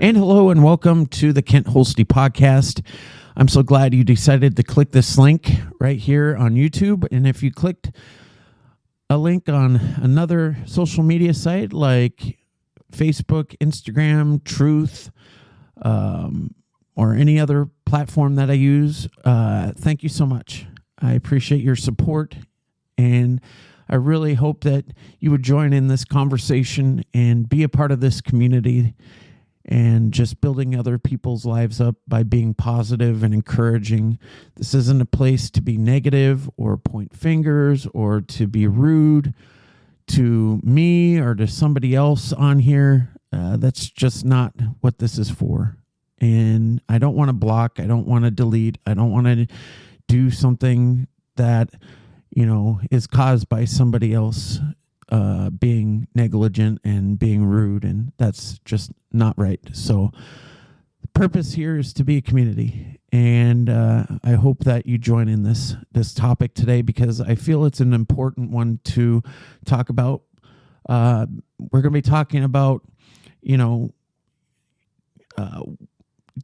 And hello and welcome to the Kent Holste podcast. I'm so glad you decided to click this link right here on YouTube. And if you clicked a link on another social media site like Facebook, Instagram, Truth, or any other platform that I use, thank you so much. I appreciate your support, and I really hope that you would join in this conversation and be a part of this community and just building other people's lives up by being positive and encouraging. This isn't a place to be negative or point fingers or to be rude to me or to somebody else on here. That's just not what this is for. And I don't want to block. I don't want to delete. I don't want to do something that, is caused by somebody else being negligent and being rude, and that's just not right. So the purpose here is to be a community, and I hope that you join in this topic today because I feel it's an important one to talk about. We're going to be talking about,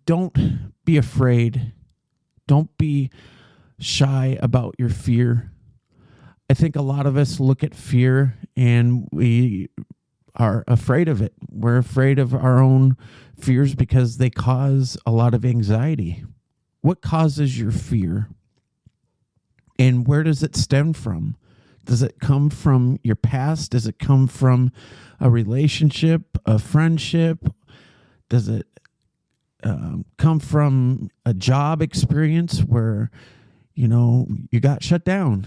don't be afraid. Don't be shy about your fear. I think a lot of us look at fear and we are afraid of it. We're afraid of our own fears because they cause a lot of anxiety. What causes your fear? And where does it stem from? Does it come from your past? Does it come from a relationship, a friendship? Does it come from a job experience where, you got shut down?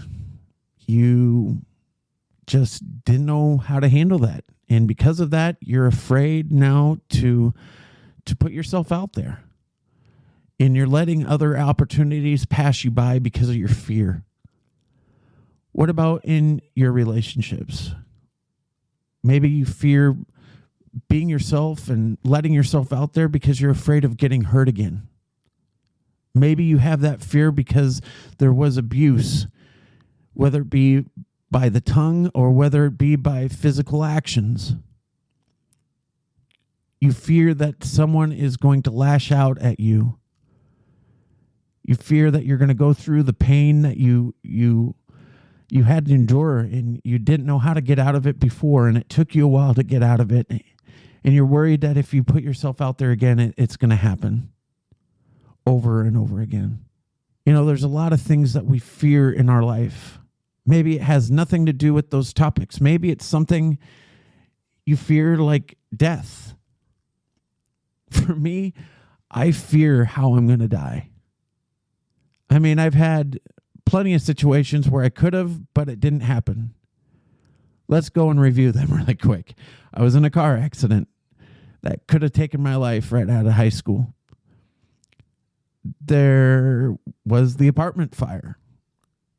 You just didn't know how to handle that. And because of that, you're afraid now to put yourself out there. And you're letting other opportunities pass you by because of your fear. What about in your relationships? Maybe you fear being yourself and letting yourself out there because you're afraid of getting hurt again. Maybe you have that fear because there was abuse, whether it be by the tongue or whether it be by physical actions. You fear that someone is going to lash out at you. You fear that you're going to go through the pain that you had to endure and you didn't know how to get out of it before, and it took you a while to get out of it. And you're worried that if you put yourself out there again, it's going to happen over and over again. There's a lot of things that we fear in our life. Maybe it has nothing to do with those topics. Maybe it's something you fear like death. For me, I fear how I'm going to die. I mean, I've had plenty of situations where I could have, but it didn't happen. Let's go and review them really quick. I was in a car accident that could have taken my life right out of high school. There was the apartment fire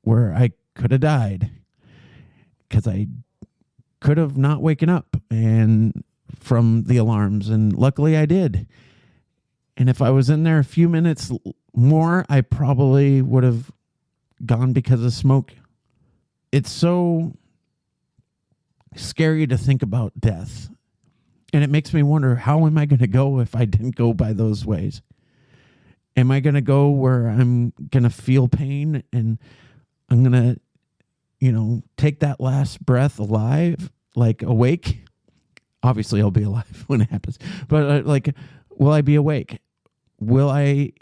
where I could have died because I could have not waken up and from the alarms, and luckily I did. And if I was in there a few minutes more, I probably would have gone because of smoke. It's so scary to think about death. And it makes me wonder, how am I going to go if I didn't go by those ways? Am I going to go where I'm going to feel pain and I'm going to, take that last breath alive, like awake? Obviously, I'll be alive when it happens. But will I be awake? Will I,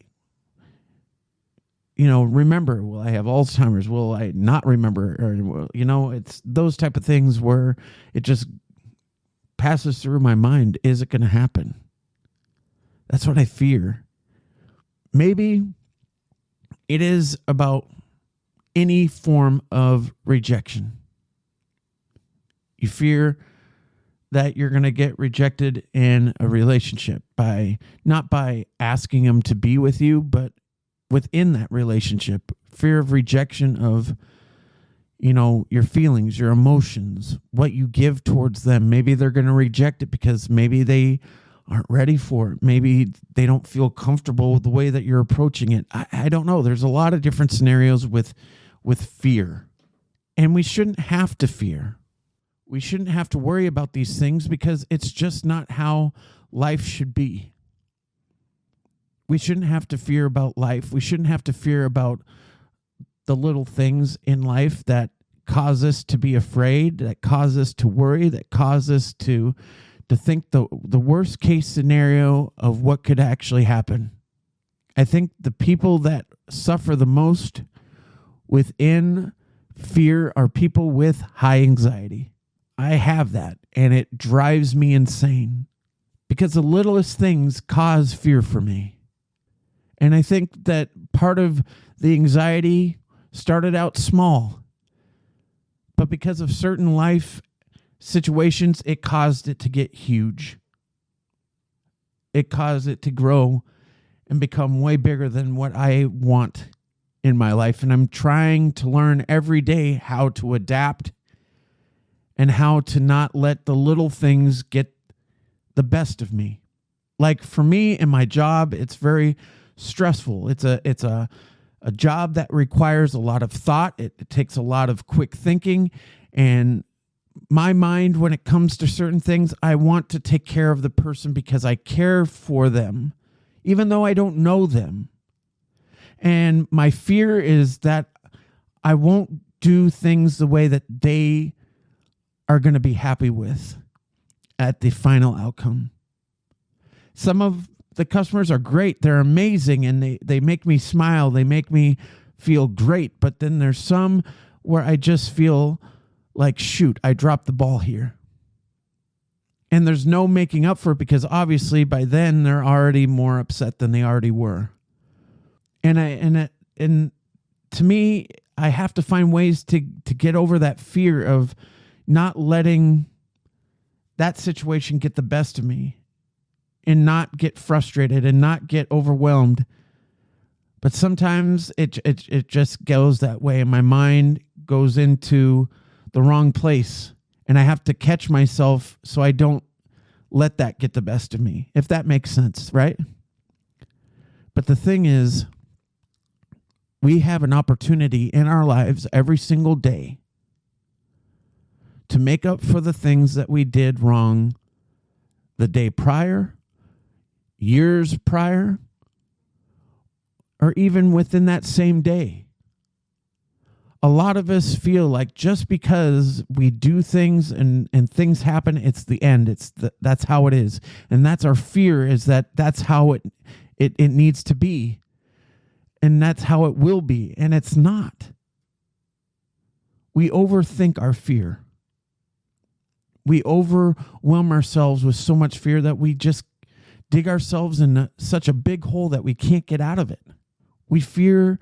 remember? Will I have Alzheimer's? Will I not remember? Or, it's those type of things where it just passes through my mind. Is it going to happen? That's what I fear. Maybe it is about any form of rejection. You fear that you're going to get rejected in a relationship not by asking them to be with you, but within that relationship. Fear of rejection of, your feelings, your emotions, what you give towards them. Maybe they're going to reject it because maybe they aren't ready for it. Maybe they don't feel comfortable with the way that you're approaching it. I don't know. There's a lot of different scenarios with fear. And we shouldn't have to fear. We shouldn't have to worry about these things because it's just not how life should be. We shouldn't have to fear about life. We shouldn't have to fear about the little things in life that cause us to be afraid, that cause us to worry, that cause us to think the worst case scenario of what could actually happen. I think the people that suffer the most within fear are people with high anxiety. I have that, and it drives me insane because the littlest things cause fear for me. And I think that part of the anxiety started out small, but because of certain life situations, it caused it to get huge. It caused it to grow and become way bigger than what I want in my life. And I'm trying to learn every day how to adapt and how to not let the little things get the best of me. Like for me in my job, it's very stressful. It's a job that requires a lot of thought. It takes a lot of quick thinking. And my mind, when it comes to certain things, I want to take care of the person because I care for them, even though I don't know them. And my fear is that I won't do things the way that they are going to be happy with at the final outcome. Some of the customers are great. They're amazing, and they make me smile. They make me feel great. But then there's some where I just feel like, shoot, I dropped the ball here. And there's no making up for it because obviously by then they're already more upset than they already were. And to me, I have to find ways to get over that fear of not letting that situation get the best of me and not get frustrated and not get overwhelmed. But sometimes it just goes that way and my mind goes into the wrong place and I have to catch myself so I don't let that get the best of me, if that makes sense, right? But the thing is, we have an opportunity in our lives every single day to make up for the things that we did wrong the day prior, years prior, or even within that same day. A lot of us feel like just because we do things and things happen, it's the end. That's how it is. And that's our fear, is that's how it needs to be. And that's how it will be. And it's not. We overthink our fear. We overwhelm ourselves with so much fear that we just dig ourselves in such a big hole that we can't get out of it. We fear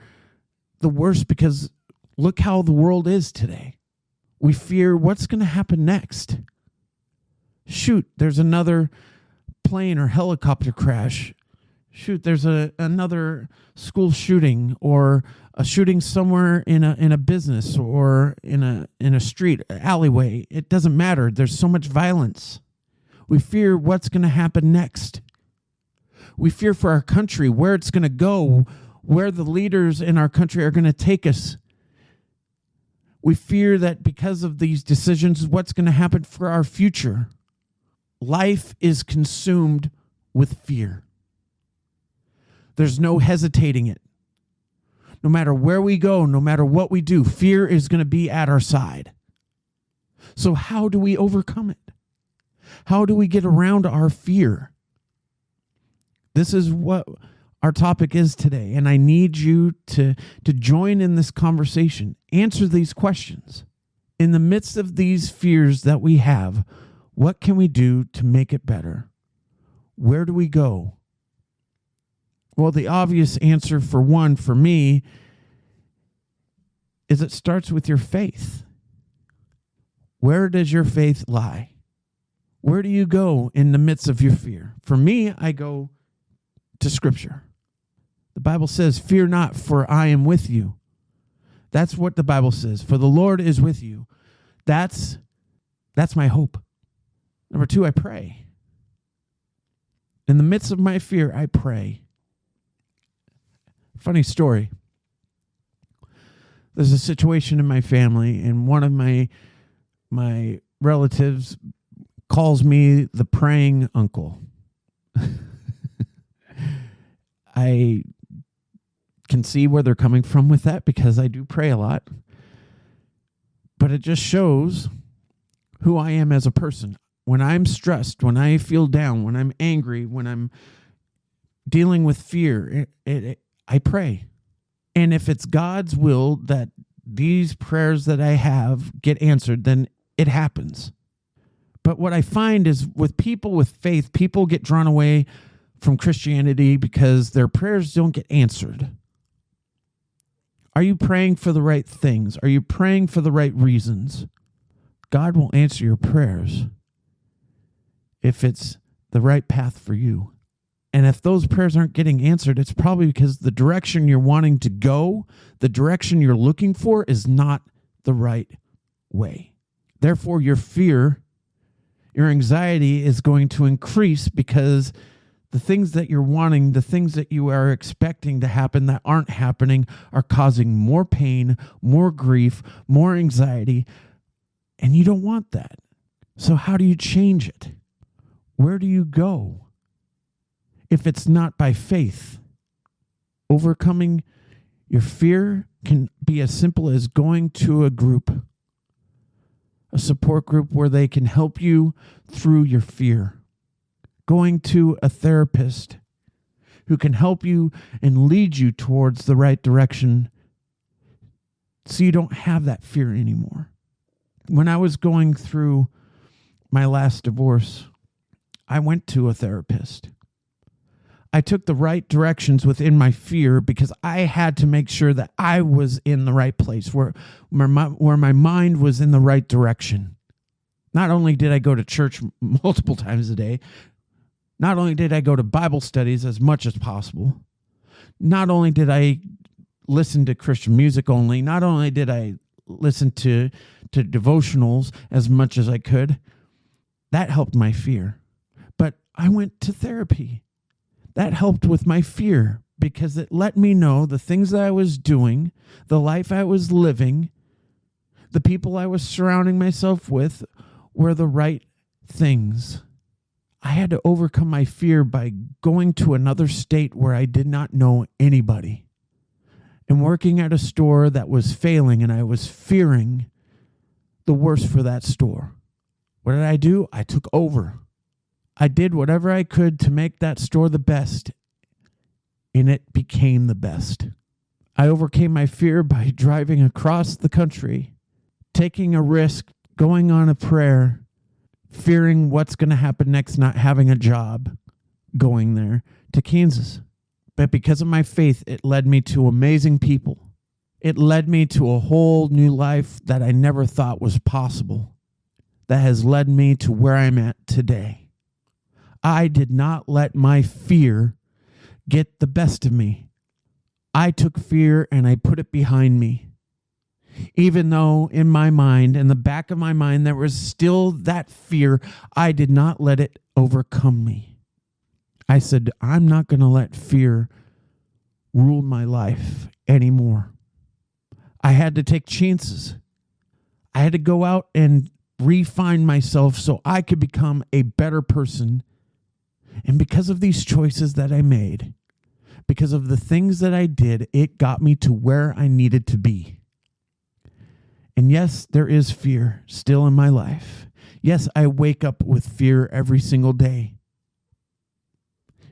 the worst because look how the world is today. We fear what's going to happen next. Shoot, there's another plane or helicopter crash. Shoot, there's another school shooting or a shooting somewhere in a business or in a street, alleyway. It doesn't matter. There's so much violence. We fear what's going to happen next. We fear for our country, where it's going to go, where the leaders in our country are going to take us. We fear that because of these decisions, what's going to happen for our future. Life is consumed with fear. There's no hesitating it. No matter where we go, no matter what we do, fear is going to be at our side. So how do we overcome it? How do we get around our fear? This is what our topic is today, and I need you to join in this conversation. Answer these questions. In the midst of these fears that we have, what can we do to make it better? Where do we go? Well, the obvious answer for me is it starts with your faith. Where does your faith lie? Where do you go in the midst of your fear? For me, I go to Scripture. The Bible says, fear not, for I am with you. That's what the Bible says. For the Lord is with you. That's my hope. Number 2, I pray. In the midst of my fear, I pray. Funny story. There's a situation in my family, and one of my relatives calls me the praying uncle. I can see where they're coming from with that because I do pray a lot. But it just shows who I am as a person. When I'm stressed, when I feel down, when I'm angry, when I'm dealing with fear, I pray. And if it's God's will that these prayers that I have get answered, then it happens. But what I find is with people with faith, people get drawn away from Christianity because their prayers don't get answered. Are you praying for the right things? Are you praying for the right reasons? God will answer your prayers if it's the right path for you. And if those prayers aren't getting answered, it's probably because the direction you're wanting to go, the direction you're looking for is not the right way. Therefore, your fear, your anxiety is going to increase because the things that you're wanting, the things that you are expecting to happen that aren't happening are causing more pain, more grief, more anxiety, and you don't want that. So how do you change it? Where do you go? If it's not by faith, overcoming your fear can be as simple as going to a group, a support group where they can help you through your fear. Going to a therapist who can help you and lead you towards the right direction so you don't have that fear anymore. When I was going through my last divorce, I went to a therapist. I took the right directions within my fear because I had to make sure that I was in the right place, where my mind was in the right direction. Not only did I go to church multiple times a day, not only did I go to Bible studies as much as possible, not only did I listen to Christian music only, not only did I listen to devotionals as much as I could, that helped my fear. But I went to therapy. That helped with my fear because it let me know the things that I was doing, the life I was living, the people I was surrounding myself with were the right things. I had to overcome my fear by going to another state where I did not know anybody and working at a store that was failing, and I was fearing the worst for that store. What did I do? I took over. I did whatever I could to make that store the best, and it became the best. I overcame my fear by driving across the country, taking a risk, going on a prayer, fearing what's going to happen next, not having a job, going there to Kansas. But because of my faith, it led me to amazing people. It led me to a whole new life that I never thought was possible, that has led me to where I'm at today. I did not let my fear get the best of me. I took fear and I put it behind me. Even though in my mind, in the back of my mind, there was still that fear, I did not let it overcome me. I said, I'm not going to let fear rule my life anymore. I had to take chances. I had to go out and refine myself so I could become a better person. And because of these choices that I made, because of the things that I did, it got me to where I needed to be. And yes, there is fear still in my life. Yes, I wake up with fear every single day.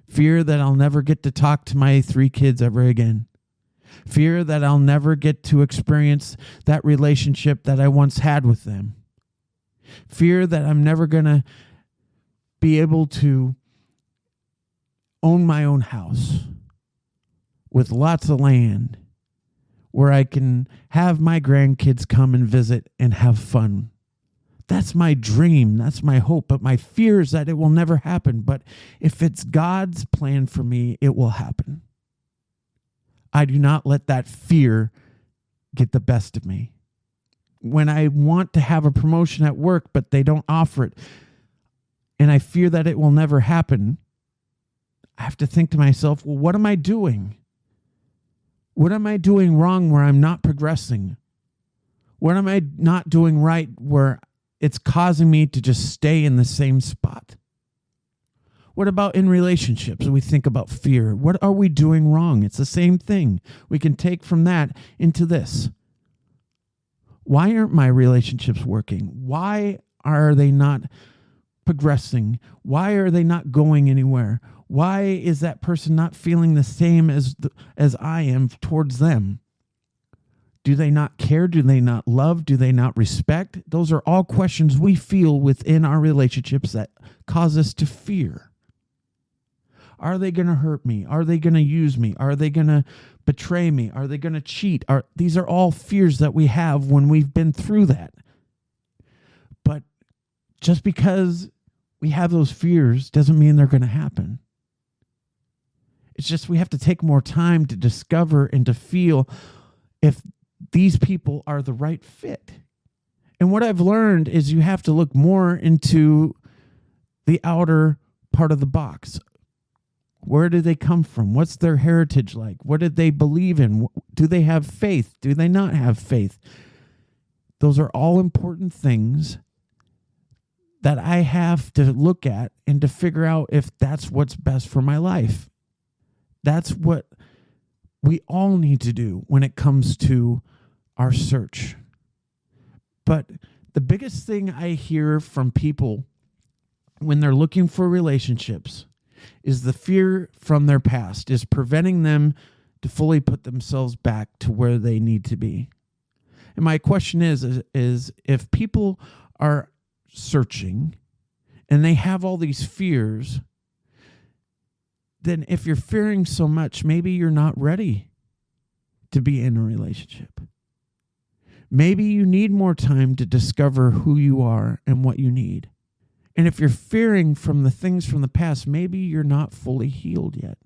Fear that I'll never get to talk to my 3 kids ever again. Fear that I'll never get to experience that relationship that I once had with them. Fear that I'm never going to be able to own my own house with lots of land where I can have my grandkids come and visit and have fun. That's my dream. That's my hope. But my fear is that it will never happen. But if it's God's plan for me, it will happen. I do not let that fear get the best of me. When I want to have a promotion at work, but they don't offer it, and I fear that it will never happen, I have to think to myself, well, what am I doing? What am I doing wrong where I'm not progressing? What am I not doing right where it's causing me to just stay in the same spot? What about in relationships? We think about fear. What are we doing wrong? It's the same thing. We can take from that into this. Why aren't my relationships working? Why are they not progressing? Why are they not going anywhere? Why is that person not feeling the same as I am towards them? Do they not care? Do they not love? Do they not respect? Those are all questions we feel within our relationships that cause us to fear. Are they going to hurt me? Are they going to use me? Are they going to betray me? Are they going to cheat? These are all fears that we have when we've been through that. But just because we have those fears doesn't mean they're going to happen. It's just we have to take more time to discover and to feel if these people are the right fit. And what I've learned is you have to look more into the outer part of the box. Where do they come from? What's their heritage like? What did they believe in? Do they have faith? Do they not have faith? Those are all important things that I have to look at and to figure out if that's what's best for my life. That's what we all need to do when it comes to our search. But the biggest thing I hear from people when they're looking for relationships is the fear from their past is preventing them to fully put themselves back to where they need to be. And my question is if people are searching and they have all these fears, then if you're fearing so much, maybe you're not ready to be in a relationship. Maybe you need more time to discover who you are and what you need. And if you're fearing from the things from the past, maybe you're not fully healed yet.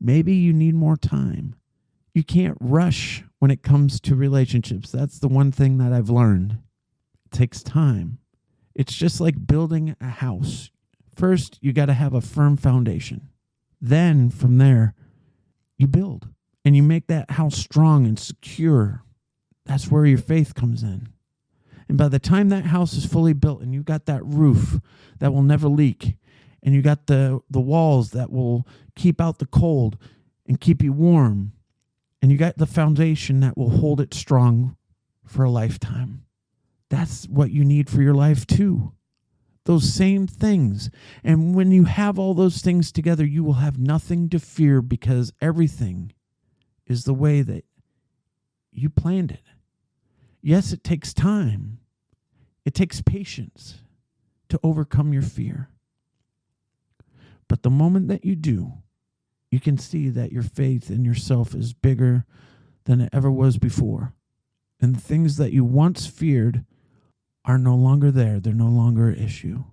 Maybe you need more time. You can't rush when it comes to relationships. That's the one thing that I've learned. It takes time. It's just like building a house. First, you got to have a firm foundation. Then from there, you build and you make that house strong and secure. That's where your faith comes in. And by the time that house is fully built and you've got that roof that will never leak, and you got the walls that will keep out the cold and keep you warm, and you got the foundation that will hold it strong for a lifetime. That's what you need for your life too. Those same things. And when you have all those things together, you will have nothing to fear because everything is the way that you planned it. Yes, it takes time. It takes patience to overcome your fear. But the moment that you do, you can see that your faith in yourself is bigger than it ever was before. And the things that you once feared are no longer there. They're no longer an issue.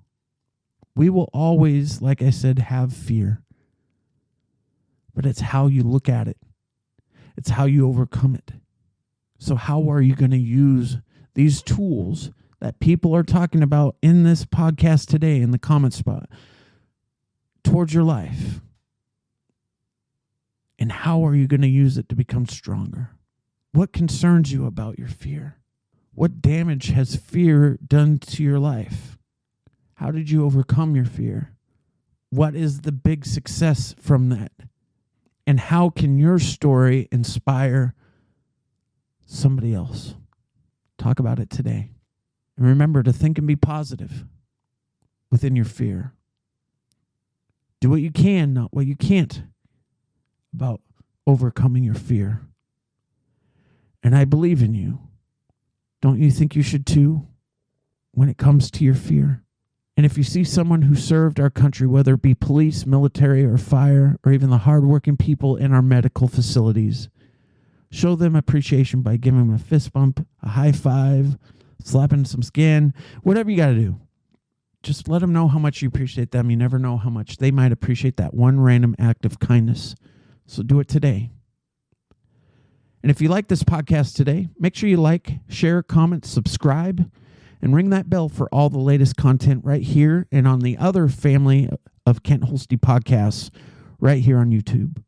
We will always, like I said, have fear. But it's how you look at it. It's how you overcome it. So how are you going to use these tools that people are talking about in this podcast today in the comment spot towards your life? And how are you going to use it to become stronger? What concerns you about your fear? What damage has fear done to your life? How did you overcome your fear? What is the big success from that? And how can your story inspire somebody else? Talk about it today. And remember to think and be positive within your fear. Do what you can, not what you can't, about overcoming your fear. And I believe in you. Don't you think you should too when it comes to your fear? And if you see someone who served our country, whether it be police, military, or fire, or even the hardworking people in our medical facilities, show them appreciation by giving them a fist bump, a high five, slapping some skin, whatever you got to do. Just let them know how much you appreciate them. You never know how much they might appreciate that one random act of kindness. So do it today. And if you like this podcast today, make sure you like, share, comment, subscribe, and ring that bell for all the latest content right here and on the other family of Kent Holste podcasts right here on YouTube.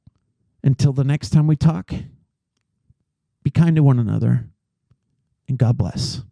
Until the next time we talk, be kind to one another, and God bless.